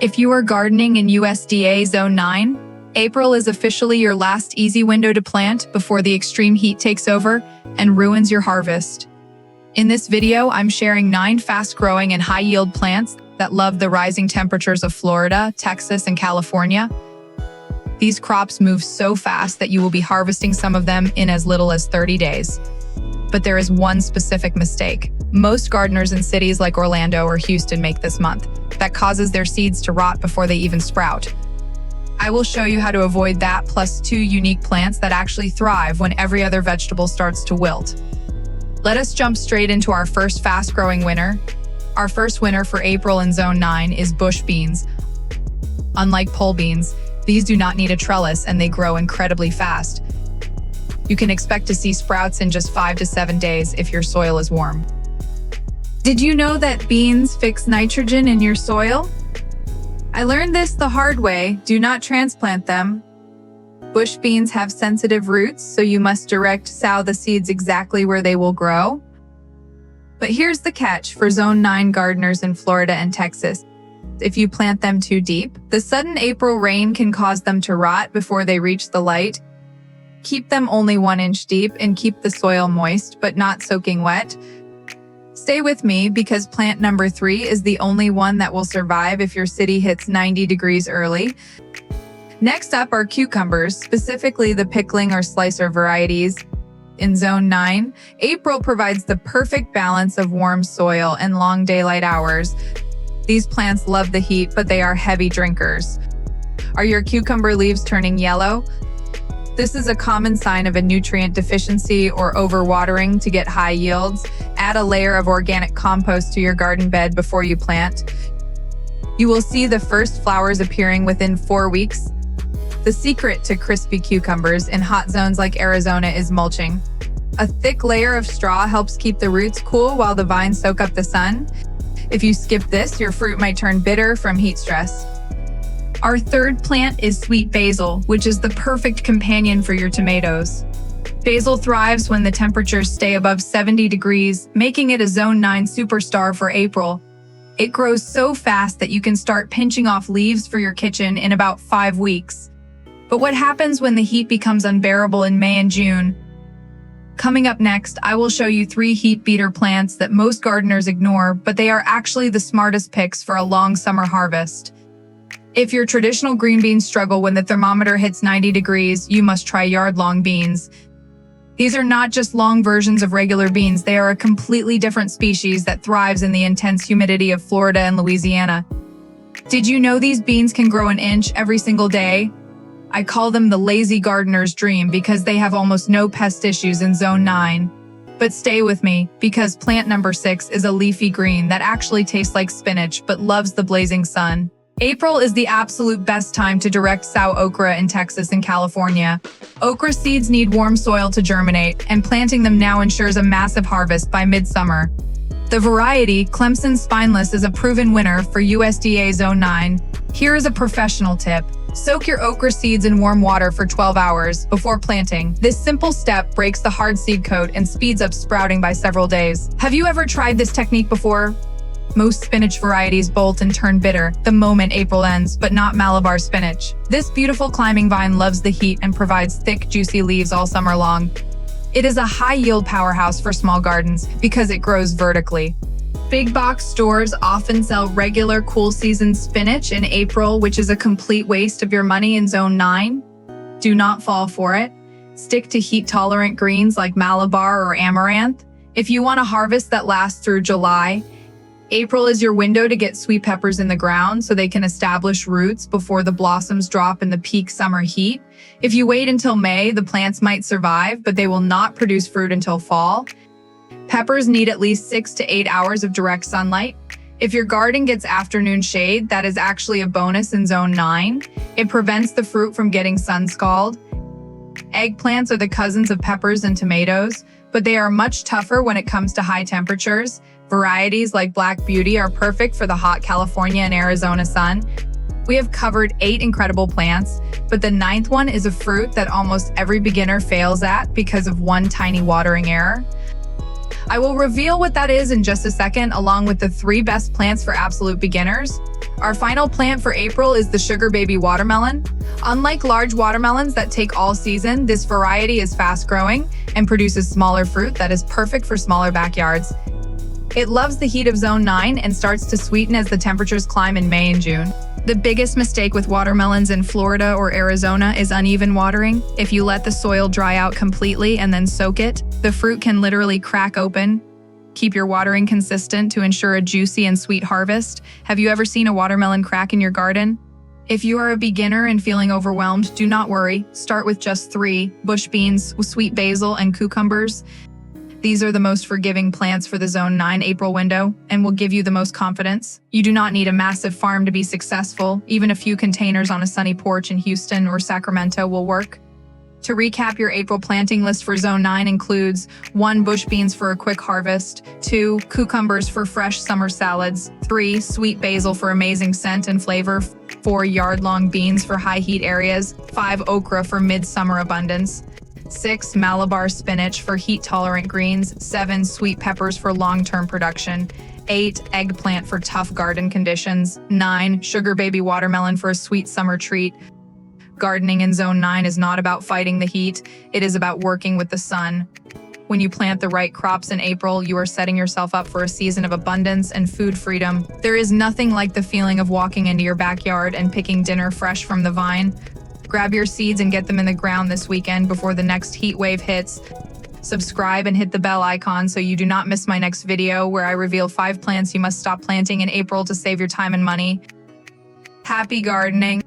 If you are gardening in USDA Zone 9, April is officially your last easy window to plant before the extreme heat takes over and ruins your harvest. In this video, I'm sharing 9 fast-growing and high-yield plants that love the rising temperatures of Florida, Texas, and California. These crops move so fast that you will be harvesting some of them in as little as 30 days. But there is one specific mistake. Most gardeners in cities like Orlando or Houston make this month. That causes their seeds to rot before they even sprout. I will show you how to avoid that, plus 2 unique plants that actually thrive when every other vegetable starts to wilt. Let us jump straight into our first fast-growing winner. Our first winner for April in Zone 9 is bush beans. Unlike pole beans, these do not need a trellis and they grow incredibly fast. You can expect to see sprouts in just 5 to 7 days if your soil is warm. Did you know that beans fix nitrogen in your soil? I learned this the hard way. Do not transplant them. Bush beans have sensitive roots, so you must direct sow the seeds exactly where they will grow. But here's the catch for Zone 9 gardeners in Florida and Texas. If you plant them too deep, the sudden April rain can cause them to rot before they reach the light. Keep them only 1 inch deep and keep the soil moist, but not soaking wet. Stay with me because plant number 3 is the only one that will survive if your city hits 90 degrees early. Next up are cucumbers, specifically the pickling or slicer varieties. In Zone 9, April provides the perfect balance of warm soil and long daylight hours. These plants love the heat, but they are heavy drinkers. Are your cucumber leaves turning yellow? This is a common sign of a nutrient deficiency or overwatering to get high yields. Add a layer of organic compost to your garden bed before you plant. You will see the first flowers appearing within 4 weeks. The secret to crispy cucumbers in hot zones like Arizona is mulching. A thick layer of straw helps keep the roots cool while the vines soak up the sun. If you skip this, your fruit might turn bitter from heat stress. Our third plant is sweet basil, which is the perfect companion for your tomatoes. Basil thrives when the temperatures stay above 70 degrees, making it a Zone 9 superstar for April. It grows so fast that you can start pinching off leaves for your kitchen in about 5 weeks. But what happens when the heat becomes unbearable in May and June? Coming up next, I will show you 3 heat beater plants that most gardeners ignore, but they are actually the smartest picks for a long summer harvest. If your traditional green beans struggle when the thermometer hits 90 degrees, you must try yardlong beans. These are not just long versions of regular beans, they are a completely different species that thrives in the intense humidity of Florida and Louisiana. Did you know these beans can grow 1 inch every single day? I call them the lazy gardener's dream because they have almost no pest issues in Zone 9. But stay with me, because plant number 6 is a leafy green that actually tastes like spinach but loves the blazing sun. April is the absolute best time to direct sow okra in Texas and California. Okra seeds need warm soil to germinate, and planting them now ensures a massive harvest by midsummer. The variety, Clemson Spineless, is a proven winner for USDA Zone 9. Here is a professional tip. Soak your okra seeds in warm water for 12 hours before planting. This simple step breaks the hard seed coat and speeds up sprouting by several days. Have you ever tried this technique before? Most spinach varieties bolt and turn bitter the moment April ends, but not Malabar spinach. This beautiful climbing vine loves the heat and provides thick, juicy leaves all summer long. It is a high-yield powerhouse for small gardens because it grows vertically. Big box stores often sell regular cool season spinach in April, which is a complete waste of your money in Zone 9. Do not fall for it. Stick to heat-tolerant greens like Malabar or amaranth. If you want a harvest that lasts through July, April is your window to get sweet peppers in the ground so they can establish roots before the blossoms drop in the peak summer heat. If you wait until May, the plants might survive, but they will not produce fruit until fall. Peppers need at least 6 to 8 hours of direct sunlight. If your garden gets afternoon shade, that is actually a bonus in Zone 9. It prevents the fruit from getting sun-scald. Eggplants are the cousins of peppers and tomatoes, but they are much tougher when it comes to high temperatures. Varieties like Black Beauty are perfect for the hot California and Arizona sun. We have covered 8 incredible plants, but the 9th one is a fruit that almost every beginner fails at because of one tiny watering error. I will reveal what that is in just a second, along with the 3 best plants for absolute beginners. Our final plant for April is the sugar baby watermelon. Unlike large watermelons that take all season, this variety is fast growing and produces smaller fruit that is perfect for smaller backyards. It loves the heat of zone 9 and starts to sweeten as the temperatures climb in May and June. The biggest mistake with watermelons in Florida or Arizona is uneven watering. If you let the soil dry out completely and then soak it, the fruit can literally crack open. Keep your watering consistent to ensure a juicy and sweet harvest. Have you ever seen a watermelon crack in your garden? If you are a beginner and feeling overwhelmed, do not worry. Start with just 3 bush beans, sweet basil, and cucumbers. These are the most forgiving plants for the Zone 9 April window and will give you the most confidence. You do not need a massive farm to be successful. Even a few containers on a sunny porch in Houston or Sacramento will work. To recap, your April planting list for Zone 9 includes 1 bush beans for a quick harvest, 2 cucumbers for fresh summer salads, 3 sweet basil for amazing scent and flavor, 4 yard-long beans for high heat areas, 5 okra for midsummer abundance, 6 malabar spinach for heat-tolerant greens, 7 sweet peppers for long-term production, 8 eggplant for tough garden conditions, 9 sugar baby watermelon for a sweet summer treat. Gardening in Zone 9 is not about fighting the heat, it is about working with the sun. When you plant the right crops in April, you are setting yourself up for a season of abundance and food freedom. There is nothing like the feeling of walking into your backyard and picking dinner fresh from the vine. Grab your seeds and get them in the ground this weekend before the next heat wave hits. Subscribe and hit the bell icon so you do not miss my next video where I reveal 5 plants you must stop planting in April to save your time and money. Happy gardening!